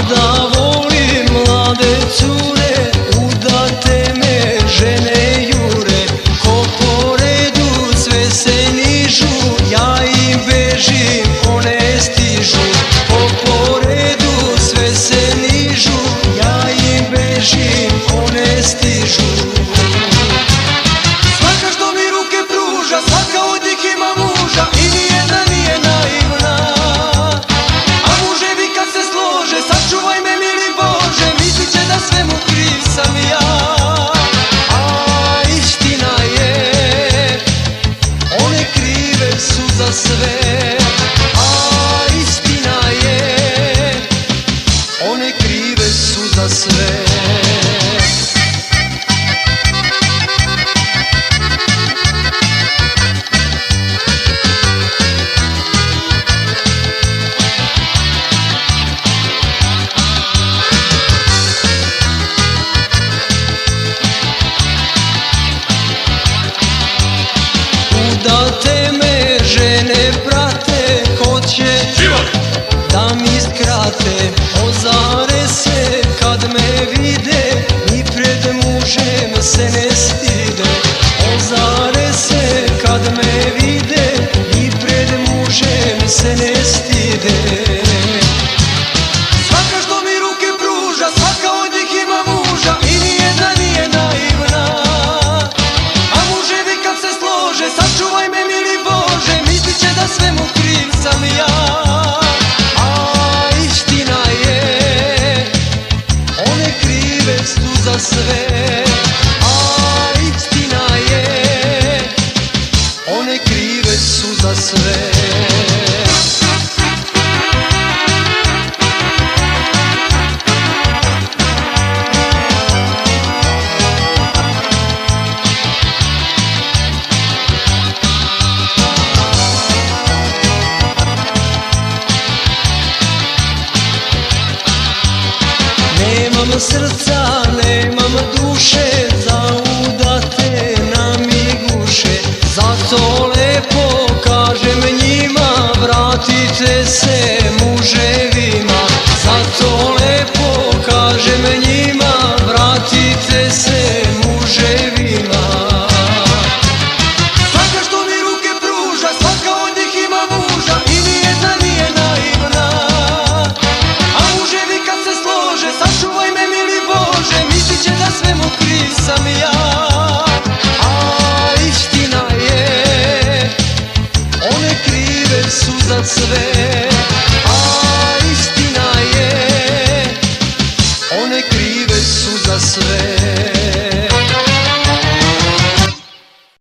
da volim mlade cure, udate me žene jure, ko po redu sve se nižu, ja im bežim, one stižu. Ko po redu sve se nižu, ja im bežim, one stižu. Svaka što mi ruke pruža, svaka od njih ima muža i nijedna nije naivna. A muževi kad se slože, sačuvaj me mili Bože, mislit će da svemu kriv sam ja. A istina je, one krive su za sve. A istina je, one krive su za sve. Udate me žene prate, hoće da mi skrate, ozare se kad me vide, ni pred mužem se ne stide. Ozare se kad me vide, ni pred mužem se ne stide. Svaka što mi ruke pruža, svaka od njih ima muža i nijedna nije naivna. A muževi kad se slože, sačuvaj me mili Bože, mislit će da svemu kriv sam ja. A istina je, one krive su za sve. A istina je, one krive su za sve. Nemam srca, nemam duše, za udate nam i guše. Zato lepo kažem njima, vratite se muževima. Zato lepo kažem njima, vratite se muževima. Svaka što mi ruke pruža, svaka od njih ima muža i nijedna nije naivna. A muževi kad se slože, sačuvaj me mili Bože, mislit će da svemu kriv sam ja. A istina je, one krive su za sve. A istina je, one krive su za sve.